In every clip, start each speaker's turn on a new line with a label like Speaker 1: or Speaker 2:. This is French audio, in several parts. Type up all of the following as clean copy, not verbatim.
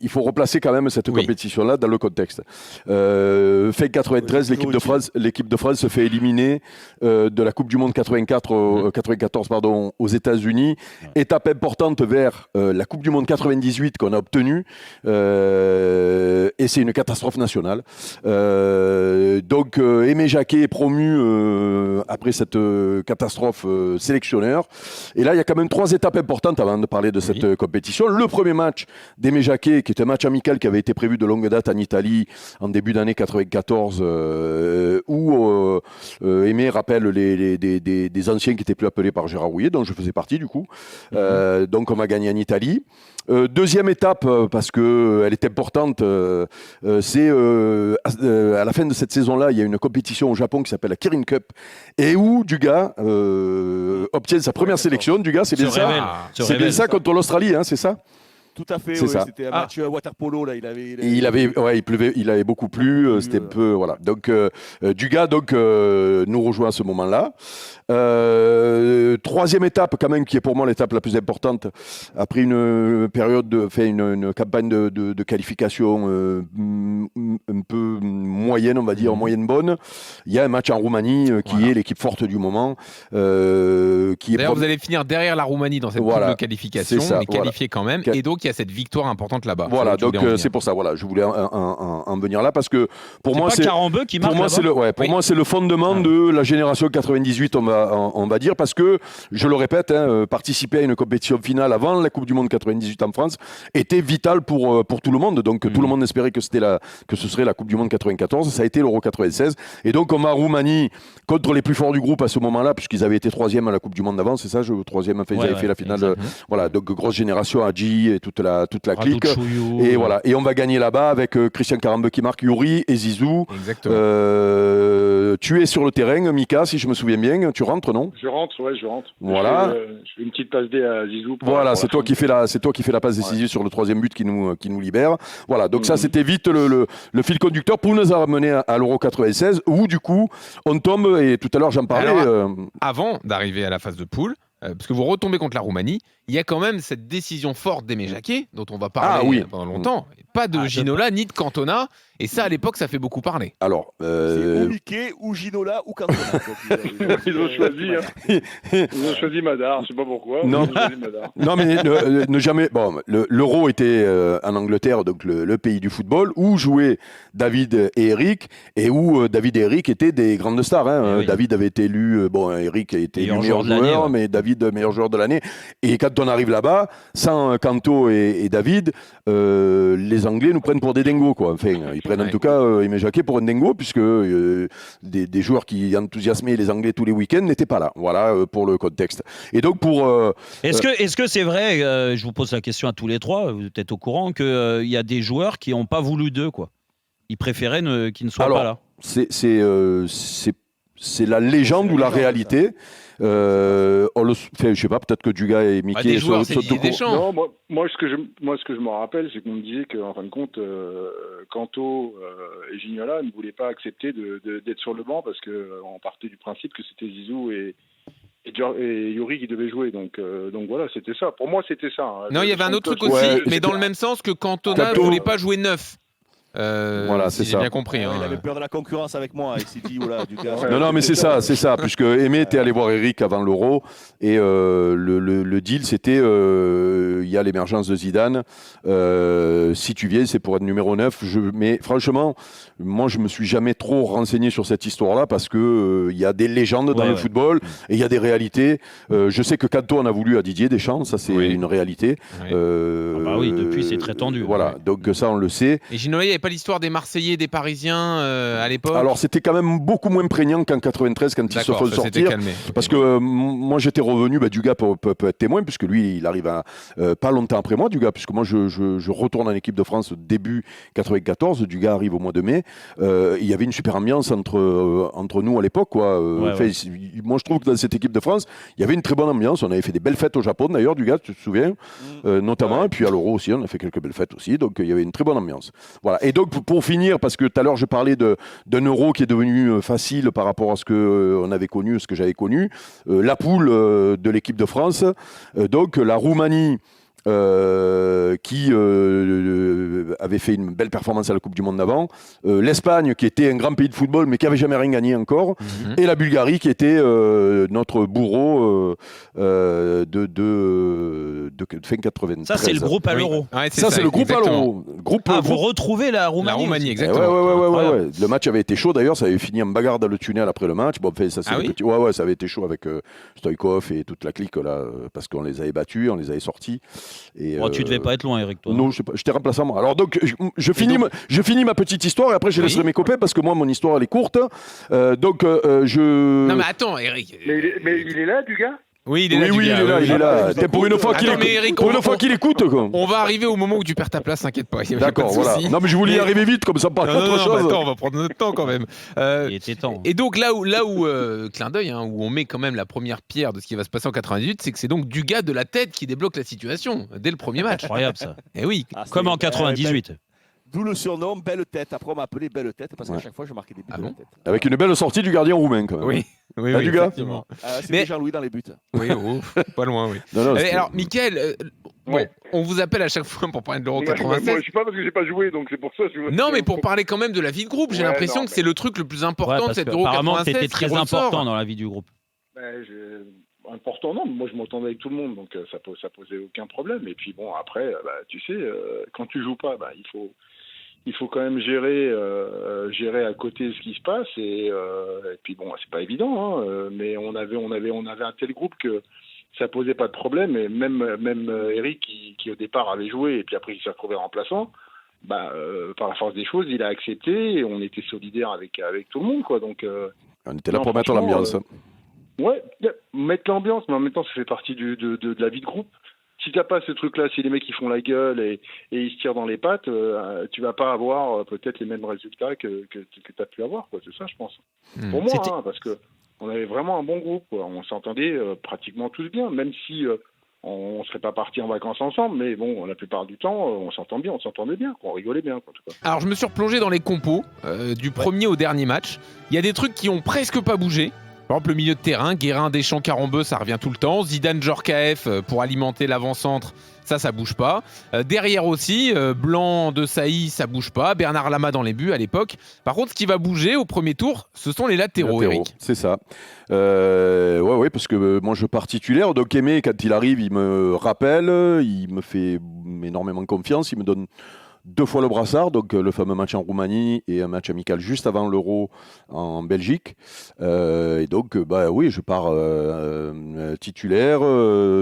Speaker 1: il faut replacer quand même cette compétition-là dans le contexte. Fin 93, l'équipe de France se fait éliminer de la Coupe du Monde 94 aux États-Unis. Étape importante vers la Coupe du Monde 98 qu'on a obtenue. Et c'est une catastrophe nationale. Donc, Aimé Jacquet est promu après cette catastrophe sélectionneur. Et là, il y a quand même 3 étapes importantes avant de parler de cette compétition. Le premier match d'Aimé Jacquet, qui est un match amical qui avait été prévu de longue date en Italie en début d'année 94, où Aimé rappelle des anciens qui étaient plus appelés par Gérard Rouillet, dont je faisais partie du coup. Donc on va gagner en Italie. Deuxième étape, parce qu'elle est importante, c'est à la fin de cette saison-là, il y a une compétition au Japon qui s'appelle la Kirin Cup, et où Dugas obtient sa première sélection. Dugas, c'est bien ça. C'est bien ça contre l'Australie, hein, c'est ça.
Speaker 2: Tout à fait,
Speaker 1: ça.
Speaker 2: C'était un match water-polo. Là,
Speaker 1: il pleuvait, il avait beaucoup plu, c'était un peu. Voilà. Donc, Dugas nous rejoint à ce moment-là. Troisième étape, quand même, qui est pour moi l'étape la plus importante, après une période, une campagne de qualification un peu moyenne, on va dire, moyenne bonne. Il y a un match en Roumanie qui est l'équipe forte du moment.
Speaker 3: D'ailleurs, vous allez finir derrière la Roumanie dans cette poule de qualification, mais qualifié quand même. Et donc, il y a cette victoire importante là-bas.
Speaker 1: Voilà, donc c'est pour ça. Voilà, je voulais en venir là parce que pour moi,
Speaker 4: c'est Carambeu qui marque.
Speaker 1: Pour moi, c'est le fondement de la génération 98, on va dire, parce que je le répète, participer à une compétition finale avant la Coupe du Monde 98 en France était vital pour tout le monde. Donc tout le monde espérait que ce serait la Coupe du Monde 94. Ça a été l'Euro 96. Et donc on va en Roumanie contre les plus forts du groupe à ce moment-là, puisqu'ils avaient été 3e à la Coupe du Monde d'avant. C'est ça, troisième. Enfin, ils avaient fait la finale. Voilà, donc grosse génération, Hadji et toute la clique. Et voilà. Et on va gagner là-bas avec Christian Carambeu qui marque, Yuri et Zizou.
Speaker 3: Exactement.
Speaker 1: Tu es sur le terrain, Mika, si je me souviens bien. Tu rentres, non ?
Speaker 5: Je rentre.
Speaker 1: Voilà.
Speaker 5: Je fais une petite passe D à Zizou.
Speaker 1: Voilà, c'est toi qui fais la passe décisive sur le 3e but qui nous libère. Voilà, donc ça c'était vite le fil conducteur pour nous amener à l'Euro 96 où du coup on tombe, et tout à l'heure j'en parlais.
Speaker 3: Alors, avant d'arriver à la phase de poule, parce que vous retombez contre la Roumanie, il y a quand même cette décision forte d'Aimé Jacquet, dont on va parler pendant longtemps. Pas de Ginola ni de Cantona, et ça à l'époque ça fait beaucoup parler.
Speaker 1: Alors,
Speaker 2: c'est ou Mickey, ou Ginola, ou Cantona.
Speaker 5: Ils ont choisi. Ils ont choisi Madar, je sais pas pourquoi.
Speaker 1: Non, mais ne jamais. Bon, l'Euro était en Angleterre, donc le pays du football, où jouaient David et Eric, et où David et Eric étaient des grandes stars. Hein. David avait été élu, Eric a été élu meilleur joueur, mais David meilleur joueur de l'année. Et quand on arrive là-bas, sans Canto et David, les Anglais nous prennent pour des dingos, quoi. Enfin, ils prennent en tout cas Aimé Jacquet pour un dingo, puisque des joueurs qui enthousiasmaient les Anglais tous les week-ends n'étaient pas là. Voilà pour le contexte. Et donc
Speaker 4: Est-ce que c'est vrai, je vous pose la question à tous les trois, vous êtes peut-être au courant, qu'il y a des joueurs qui n'ont pas voulu d'eux, quoi. Ils préféraient qu'ils ne soient pas là.
Speaker 1: C'est la légende ou la réalité. Je sais pas, peut-être que Dugas et Mickey
Speaker 3: des joueurs, c'est Didier Deschamps.
Speaker 5: Non, moi, ce que je me rappelle, c'est qu'on me disait qu'en fin de compte, Canto et Gignola ne voulaient pas accepter d'être sur le banc parce qu'on partait du principe que c'était Zizou et Yuri qui devaient jouer. Donc voilà, c'était ça. Pour moi, c'était ça. Hein.
Speaker 3: Non, il y avait un autre truc aussi, mais dans le même sens que Cantona ne voulait pas jouer neuf.
Speaker 1: Voilà, c'est
Speaker 3: si
Speaker 1: ça.
Speaker 3: J'ai bien compris.
Speaker 2: Il avait peur de la concurrence avec moi. Il s'est dit, voilà, Dugas.
Speaker 1: Non, mais c'est ça, puisque Aimé était allé voir Eric avant l'Euro, et le deal, c'était, il y a l'émergence de Zidane, si tu viens, c'est pour être numéro 9. Mais franchement, moi, je me suis jamais trop renseigné sur cette histoire-là, parce que il y a des légendes dans le football, et il y a des réalités. Je sais que Canto en a voulu à Didier Deschamps, ça c'est une réalité.
Speaker 4: Oui, depuis c'est très tendu.
Speaker 1: Voilà, donc ça on le sait.
Speaker 3: Et Ginola, il n'y avait pas l'histoire des Marseillais, des Parisiens à l'époque?
Speaker 1: Alors c'était quand même beaucoup moins prégnant qu'en 93 quand ils se font sortir.
Speaker 3: Calmé.
Speaker 1: Parce que moi j'étais revenu, Dugas peut être témoin, puisque lui il arrive pas longtemps après moi, Dugas, puisque moi je retourne en équipe de France début 94, Dugas arrive au mois de mai. Il y avait une super ambiance entre nous à l'époque, quoi. Moi je trouve que dans cette équipe de France, il y avait une très bonne ambiance. On avait fait des belles fêtes au Japon d'ailleurs, Dugas, tu te souviens, notamment, et puis à l'Euro aussi, on a fait quelques belles fêtes aussi, donc il y avait une très bonne ambiance. Voilà. Et donc pour finir, parce que tout à l'heure je parlais d'un Euro qui est devenu facile par rapport à ce que on avait connu, ce que j'avais connu, la poule de l'équipe de France, donc la Roumanie qui avait fait une belle performance à la Coupe du Monde d'avant, l'Espagne qui était un grand pays de football mais qui n'avait jamais rien gagné encore, et la Bulgarie qui était notre bourreau de fin 93.
Speaker 4: Ça, c'est le groupe à l'Euro.
Speaker 3: Ouais,
Speaker 1: Ça, c'est le groupe à l'Euro.
Speaker 4: Vous retrouvez la Roumanie.
Speaker 3: La Roumanie,
Speaker 4: aussi.
Speaker 3: exactement.
Speaker 1: Ouais. Le match avait été chaud d'ailleurs, ça avait fini en bagarre dans le tunnel après le match. Bon, ça, c'est
Speaker 3: oui
Speaker 1: ouais, ça avait été chaud avec Stoïkov et toute la clique là, parce qu'on les avait battus, on les avait sortis. Et,
Speaker 4: Tu devais pas être loin, Eric, toi.
Speaker 1: Non, j'étais remplaçant moi. Alors donc, je finis ma petite histoire et après je laisserai mes copains parce que moi, mon histoire elle est courte.
Speaker 3: Non mais attends, Eric.
Speaker 5: Mais il est là, du gars?
Speaker 3: Oui, il est là.
Speaker 1: Oui, il est là. Pour une fois qu'il écoute, quoi.
Speaker 3: On va arriver au moment où tu perds ta place, t'inquiète pas.
Speaker 1: D'accord, voilà. Non, mais je voulais y arriver vite, comme ça, on parle d'autre chose.
Speaker 3: Attends, on va prendre notre temps quand même.
Speaker 4: Il était temps.
Speaker 3: Et donc là où clin d'œil, où on met quand même la première pierre de ce qui va se passer en 98, c'est que c'est donc Dugas de la tête qui débloque la situation dès le premier match.
Speaker 4: Incroyable ça.
Speaker 3: Et oui.
Speaker 4: Comme en 98.
Speaker 2: D'où le surnom Belle Tête. Après, on m'a appelé Belle Tête parce qu'à chaque fois, je marquais des buts de la tête.
Speaker 1: Avec une belle sortie du gardien roumain, quand même.
Speaker 3: Oui,
Speaker 1: Dugas.
Speaker 3: effectivement.
Speaker 2: C'était Jean-Louis dans les buts.
Speaker 3: Oui, pas loin, oui.
Speaker 1: Non,
Speaker 3: Alors, Mickaël, on vous appelle à chaque fois pour parler de l'Euro 96.
Speaker 5: Moi, je suis pas parce que j'ai pas joué, donc c'est pour ça.
Speaker 3: Non, mais pour parler quand même de la vie de groupe, j'ai l'impression que c'est le truc le plus important de cette Euro 96.
Speaker 4: Apparemment, t'étais très important dans la vie du groupe.
Speaker 5: Important, non. Moi, je m'entendais avec tout le monde, donc ça posait aucun problème. Et puis bon, après, tu sais, quand tu joues pas, il faut quand même gérer à côté ce qui se passe. Et puis bon, c'est pas évident, mais on avait un tel groupe que ça posait pas de problème. Et même Eric, qui au départ avait joué et puis après il s'est retrouvé remplaçant, par la force des choses, il a accepté et on était solidaires avec tout le monde, quoi. Donc
Speaker 1: on était là pour mettre l'ambiance.
Speaker 5: Ouais, mettre l'ambiance, mais en même temps, ça fait partie de la vie de groupe. Si t'as pas ce truc-là, si les mecs ils font la gueule et ils se tirent dans les pattes, tu vas pas avoir peut-être les mêmes résultats que t'as pu avoir, quoi. C'est ça, je pense. Pour moi, parce que on avait vraiment un bon groupe, quoi. On s'entendait pratiquement tous bien, même si on serait pas partis en vacances ensemble, mais bon, la plupart du temps, on s'entendait bien, quoi. On rigolait bien, quoi, en tout cas.
Speaker 3: Alors, je me suis replongé dans les compos du premier au dernier match. Il y a des trucs qui ont presque pas bougé. Par exemple, le milieu de terrain, Guérin, Deschamps, Carambeu, ça revient tout le temps. Zidane, Djorkaeff pour alimenter l'avant-centre, ça bouge pas. Derrière aussi, Blanc, De Sailly, ça bouge pas. Bernard Lama dans les buts à l'époque. Par contre, ce qui va bouger au premier tour, ce sont les latéraux, Eric.
Speaker 1: C'est ça. Ouais, parce que moi je pars titulaire. Donc Aimé, quand il arrive, il me rappelle, il me fait énormément confiance, il me donne 2 fois le brassard, donc le fameux match en Roumanie et un match amical juste avant l'Euro en Belgique. Et donc, oui, je pars titulaire,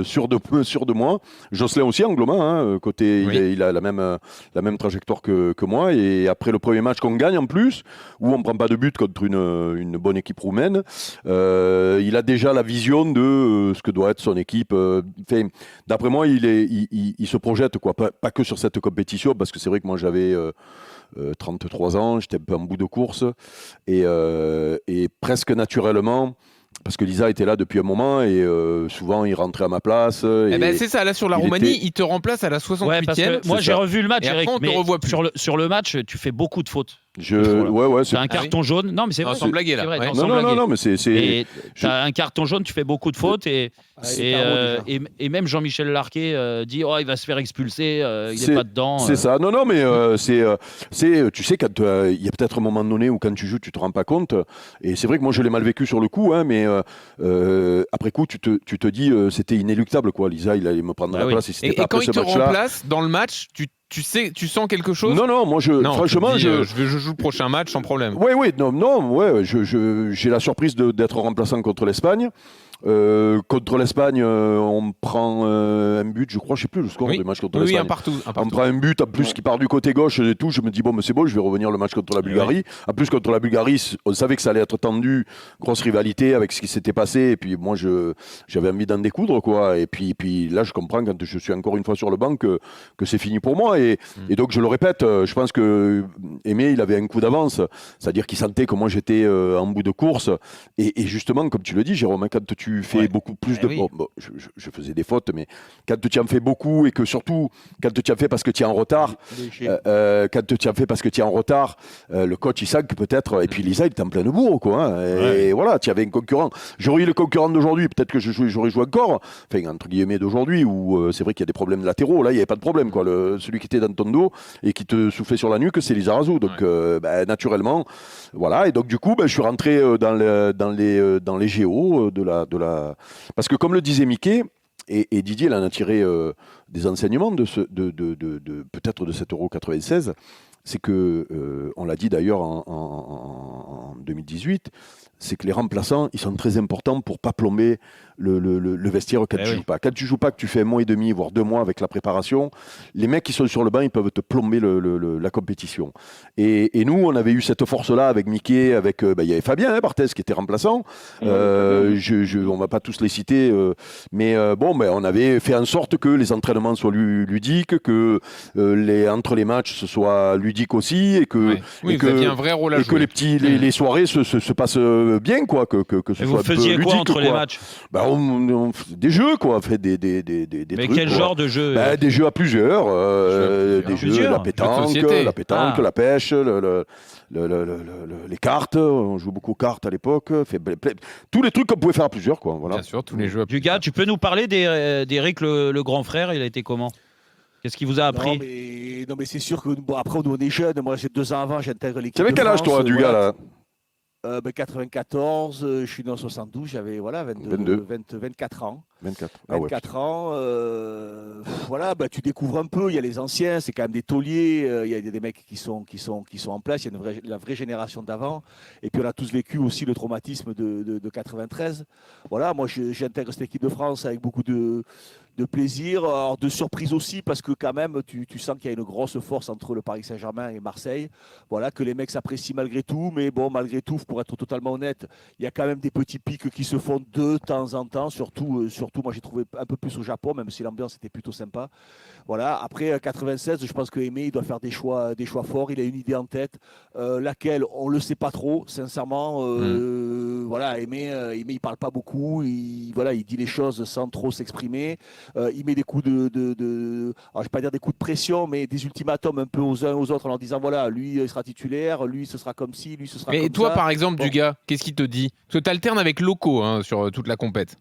Speaker 1: sûr de moi. Jocelyn aussi, Angloma, côté,
Speaker 3: oui.
Speaker 1: il a la même trajectoire que moi. Et après le premier match qu'on gagne en plus, où on ne prend pas de but contre une bonne équipe roumaine, il a déjà la vision de ce que doit être son équipe. D'après moi, il se projette, quoi, pas que sur cette compétition, parce que c'est vrai que moi j'avais 33 ans, j'étais un peu en bout de course et presque naturellement, parce que Lisa était là depuis un moment et souvent il rentrait à ma place.
Speaker 3: C'est ça, là sur la Roumanie, il te remplace à la 68e.
Speaker 4: Ouais, parce que moi j'ai revu le match,
Speaker 3: et
Speaker 4: Eric,
Speaker 3: après, on te
Speaker 4: mais
Speaker 3: revoit plus.
Speaker 4: sur le match, tu fais beaucoup de fautes.
Speaker 1: C'est
Speaker 4: un carton jaune. Non, mais c'est vrai.
Speaker 3: Sans blaguer là.
Speaker 4: Vrai,
Speaker 3: Ouais.
Speaker 1: Non, mais c'est.
Speaker 4: T'as un carton jaune, tu fais beaucoup de fautes et même Jean-Michel Larquet dit il va se faire expulser, il n'est pas dedans.
Speaker 1: C'est ça. Non, mais tu sais, quand il y a peut-être un moment donné où quand tu joues, tu te rends pas compte. Et c'est vrai que moi je l'ai mal vécu sur le coup, mais après coup, tu te dis c'était inéluctable, quoi. Lisa, il allait me prendre la place.
Speaker 3: Et quand il te remplace dans le match, tu sens quelque chose?
Speaker 1: Non, moi franchement,
Speaker 3: je joue le prochain match sans problème.
Speaker 1: J'ai la surprise d'être remplaçant contre l'Espagne. Contre l'Espagne, on prend un but, je crois, je sais plus le score du match contre l'Espagne.
Speaker 3: Un partout.
Speaker 1: On prend un but en plus qui part du côté gauche et tout. Je me dis mais c'est bon, je vais revenir le match contre la Bulgarie. En plus contre la Bulgarie, on savait que ça allait être tendu, grosse rivalité avec ce qui s'était passé. Et puis moi, j'avais envie d'en découdre, quoi. Et puis là, je comprends quand je suis encore une fois sur le banc que c'est fini pour moi. Et donc je le répète, je pense que Aimé, il avait un coup d'avance, c'est-à-dire qu'il sentait que moi j'étais en bout de course. Et justement, comme tu le dis, Jérôme, quand tu tu fais beaucoup plus de... Bon, je faisais des fautes, mais quand tu en fais beaucoup et que surtout, quand tu en fais parce que tu es en retard, le coach, il sent que peut-être... Et puis Lisa, il était en pleine bourre, quoi. Hein, et voilà, tu avais un concurrent. J'aurais eu le concurrent d'aujourd'hui, peut-être que j'aurais joué encore, enfin, entre guillemets d'aujourd'hui, où c'est vrai qu'il y a des problèmes latéraux. Là, il n'y avait pas de problème, quoi. Celui qui était dans ton dos et qui te soufflait sur la nuque, c'est Lizarazu. Donc, naturellement, voilà. Et donc, du coup, je suis rentré dans les géos de la... Parce que, comme le disait Mickey, et Didier, il en a tiré des enseignements peut-être de cet Euro 96, c'est que, on l'a dit d'ailleurs en 2018, c'est que les remplaçants, ils sont très importants pour pas plomber le vestiaire quand tu joues pas. Quand tu joues pas, que tu fais un mois et demi, voire 2 mois avec la préparation, les mecs qui sont sur le banc, ils peuvent te plomber la compétition. Et nous, on avait eu cette force-là avec Mickey, avec il y avait Fabien Barthez qui était remplaçant. On va pas tous les citer, mais on avait fait en sorte que les entraînements soient ludiques, que entre les matchs, ce soit ludique aussi, et que
Speaker 3: vous aviez un vrai rôle à jouer.
Speaker 1: Que les soirées se passent bien, quoi, que ce
Speaker 4: et
Speaker 1: soit
Speaker 4: vous faisiez
Speaker 1: ludique,
Speaker 4: quoi entre les matchs?
Speaker 1: On faisait des jeux, quoi. On fait des
Speaker 4: mais
Speaker 1: trucs.
Speaker 4: Quel genre de jeu?
Speaker 1: Des jeux à plusieurs. Des jeux, la pétanque, la pêche, les cartes. On jouait beaucoup aux cartes à l'époque. Tous les trucs qu'on pouvait faire à plusieurs, quoi. Voilà.
Speaker 3: Bien sûr, tous les jeux à
Speaker 4: plusieurs. Dugas, tu peux nous parler d'Éric le grand frère? Il a été comment? Qu'est-ce qu'il vous a appris?
Speaker 2: Non, mais c'est sûr que après, on est jeunes. Moi, j'ai 2 ans avant, j'intègre l'équipe.
Speaker 1: Tu avais quel âge, toi, Dugas, là?
Speaker 2: 94, je suis né en 72, j'avais 24 ans. 24 ans, voilà, tu découvres un peu, il y a les anciens, c'est quand même des tauliers, il y a des mecs qui sont en place, il y a la vraie génération d'avant, et puis on a tous vécu aussi le traumatisme de 93. Voilà, moi j'intègre cette équipe de France avec beaucoup de plaisir, alors de surprise aussi, parce que quand même, tu sens qu'il y a une grosse force entre le Paris Saint-Germain et Marseille. Voilà, que les mecs s'apprécient malgré tout, mais bon, malgré tout, pour être totalement honnête, il y a quand même des petits pics qui se font de temps en temps, surtout moi j'ai trouvé un peu plus au Japon, même si l'ambiance était plutôt sympa. Voilà, après 96, je pense que Aimé, il doit faire des choix forts, il a une idée en tête, laquelle, on ne le sait pas trop, sincèrement. Voilà, Aimé, il parle pas beaucoup, il dit les choses sans trop s'exprimer. Il met des coups alors je vais pas dire des coups de pression, mais des ultimatums un peu aux uns aux autres en leur disant voilà, lui il sera titulaire, lui ce sera comme ci, lui ce sera comme ça.
Speaker 3: Et toi, par exemple, Dugas, qu'est-ce qu'il te dit? Parce que tu alternes avec Loco sur toute la compète.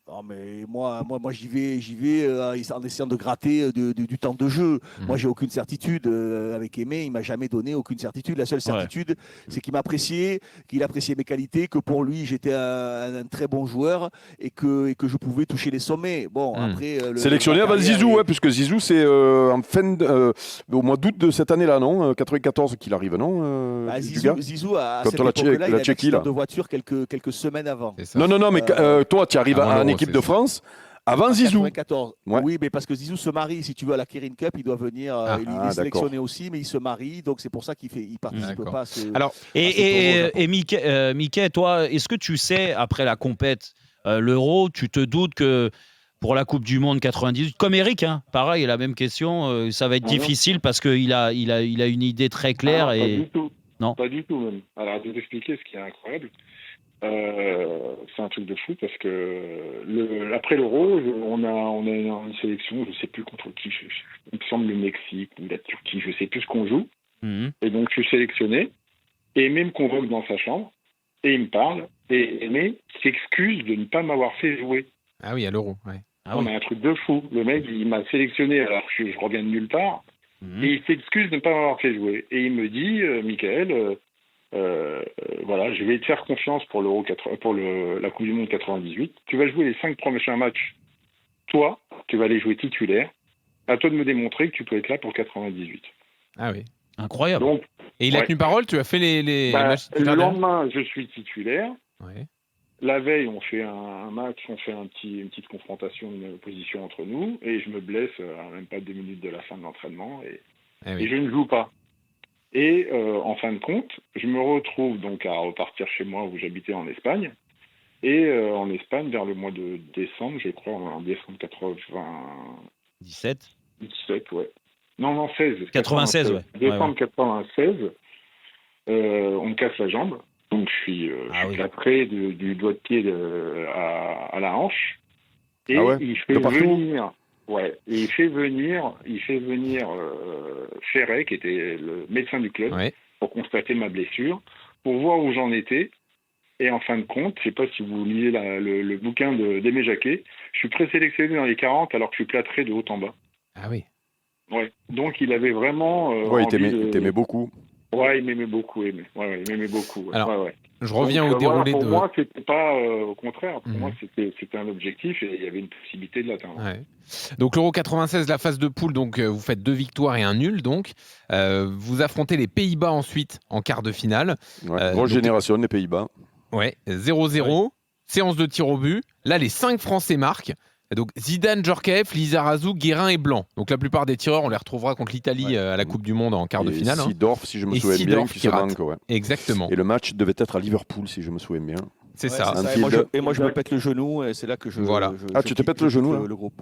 Speaker 2: Non, mais moi j'y vais en essayant de gratter du temps de jeu. Moi, j'ai aucune certitude. Avec Aimé, il m'a jamais donné aucune certitude. La seule certitude, c'est qu'il m'appréciait, qu'il appréciait mes qualités, que pour lui, j'étais un très bon joueur et que je pouvais toucher les sommets. Bon, après...
Speaker 1: Sélectionné avant Zizou, puisque Zizou, c'est au mois d'août de cette année-là, non 94 qu'il arrive, non
Speaker 2: Zizou, à cette époque-là, il a un accident de voiture quelques semaines avant.
Speaker 1: Non, mais toi, tu arrives à équipe de France avant Zizou.
Speaker 2: 94. Ouais. Oui, mais parce que Zizou se marie, si tu veux, à la Kirin Cup, il doit venir. Il est sélectionné aussi, mais il se marie, donc c'est pour ça qu'il participe pas.
Speaker 4: Alors, et Mickey, toi, est-ce que tu sais, après la compète, l'Euro, tu te doutes que pour la Coupe du Monde 98, comme Eric, pareil, la même question, ça va être difficile parce qu'il a une idée très claire.
Speaker 5: Pas du tout. Non, pas du tout même. Alors, de t'expliquer ce qui est incroyable. C'est un truc de fou parce que après l'Euro, on a une sélection, je ne sais plus contre qui, il me semble le Mexique ou la Turquie, je ne sais plus ce qu'on joue. Et donc je suis sélectionné, et Aimé me convoque dans sa chambre, et il me parle, et Aimé s'excuse de ne pas m'avoir fait jouer.
Speaker 3: Ah oui, à l'Euro, ouais.
Speaker 5: On a un truc de fou. Le mec, il m'a sélectionné alors que je reviens de nulle part, et il s'excuse de ne pas m'avoir fait jouer. Et il me dit, Michael... voilà, je vais te faire confiance pour la Coupe du Monde 98. Tu vas jouer les 5 prochains matchs. Toi, tu vas les jouer titulaire. À toi de me démontrer que tu peux être là pour 98.
Speaker 3: Ah oui.
Speaker 4: Incroyable.
Speaker 5: Donc,
Speaker 3: et il a tenu parole, tu as fait les matchs titulaires.
Speaker 5: Le lendemain, je suis titulaire.
Speaker 3: Ouais.
Speaker 5: La veille, on fait un match, on fait une petite confrontation, une opposition entre nous, et je me blesse à même pas 2 minutes de la fin de l'entraînement, et je ne joue pas. Et en fin de compte, je me retrouve donc à repartir chez moi où j'habitais en Espagne. Et en Espagne, vers le mois de décembre, je crois, en décembre
Speaker 4: 17,
Speaker 5: ouais. Non, 16.
Speaker 4: 96, ouais.
Speaker 5: Décembre 96, on me casse la jambe. Donc je suis plâtré du doigt de pied à la hanche. Et il fait venir. Ouais, et il fait venir Ferret, qui était le médecin du club, pour constater ma blessure, pour voir où j'en étais. Et en fin de compte, je ne sais pas si vous lisez le bouquin d'Aimé Jacquet, je suis présélectionné dans les 40 alors que je suis plâtré de haut en bas.
Speaker 3: Ah oui.
Speaker 5: Ouais. Donc il avait vraiment.
Speaker 1: Il t'aimait beaucoup.
Speaker 5: Ouais, il m'aimait beaucoup, il m'aimait beaucoup.
Speaker 3: Alors, je reviens au déroulé
Speaker 5: pour moi, c'était pas au contraire. Pour moi, c'était un objectif et il y avait une possibilité de l'atteindre.
Speaker 3: Ouais. Donc l'Euro 96, la phase de poule, donc vous faites 2 victoires et un nul. Donc vous affrontez les Pays-Bas ensuite en quart de finale.
Speaker 1: Grosse génération des Pays-Bas.
Speaker 3: Ouais, 0-0, séance de tir au but. Là, les 5 Français marquent. Donc Zidane, Djorkaeff, Lizarazu, Guérin et Blanc. Donc la plupart des tireurs, on les retrouvera contre l'Italie à la Coupe du Monde en quart de finale.
Speaker 1: Sidorf, si je me souviens bien, qui se manque.
Speaker 3: Exactement.
Speaker 1: Et le match devait être à Liverpool, si je me souviens bien.
Speaker 3: C'est ça.
Speaker 2: Et moi, je me pète le genou et c'est là que je.
Speaker 3: Voilà.
Speaker 1: Tu te pètes le genou là.
Speaker 2: Le groupe.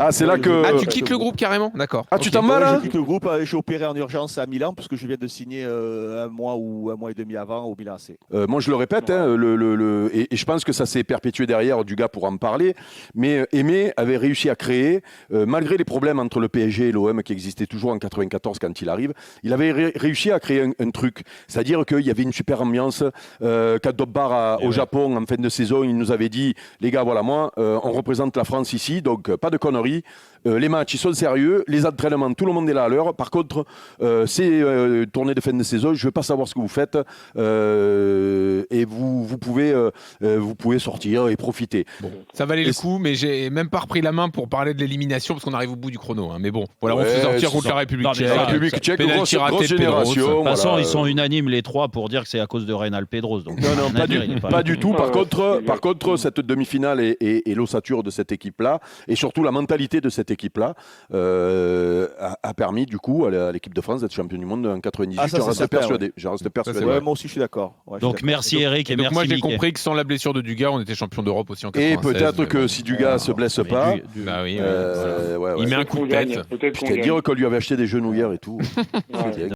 Speaker 1: C'est là que.
Speaker 3: Tu quittes le groupe carrément, d'accord.
Speaker 1: Tu t'en vas là.
Speaker 2: Je quitte le groupe. J'ai opéré en urgence à Milan parce que je viens de signer un mois et demi avant au Milan AC.
Speaker 1: Moi, je le répète, et je pense que ça s'est perpétué derrière. Dugas pour en parler. Mais Aimé avait réussi à créer, malgré les problèmes entre le PSG et l'OM qui existaient toujours en 94 quand il arrive, il avait réussi à créer un truc. C'est-à-dire qu'il y avait une super ambiance. Quand Dobbar au Japon en fin de saison, il nous avait dit les gars, voilà, moi, on représente la France ici, donc pas de conneries. Les matchs, ils sont sérieux. Les entraînements, tout le monde est là à l'heure. Par contre, ces tournées de fin de saison, je ne veux pas savoir ce que vous faites. Et vous pouvez sortir et profiter.
Speaker 3: Bon, ça valait le coup, mais j'ai même pas repris la main pour parler de l'élimination parce qu'on arrive au bout du chrono. Mais bon, voilà, on fait sortir contre la République tchèque.
Speaker 1: La République tchèque, grosse génération.
Speaker 4: De toute façon, ils sont unanimes les trois pour dire que c'est à cause de Reynal Pedros. Donc,
Speaker 1: non, pas du tout. Par contre, cette demi-finale et l'ossature de cette équipe-là, et surtout la mentalité de cette équipe-là, a permis du coup à l'équipe de France d'être champion du monde en 98. J'en reste persuadé.
Speaker 2: Moi aussi, je suis d'accord.
Speaker 4: Donc merci Eric et merci
Speaker 3: moi, j'ai
Speaker 4: Mickey.
Speaker 3: compris que sans la blessure de Dugas, on était champion d'Europe aussi en 96.
Speaker 1: Et peut-être que si Dugas se blesse pas,
Speaker 3: il met un coup de tête.
Speaker 1: Dire qu'on lui avait acheté des genouillères et tout.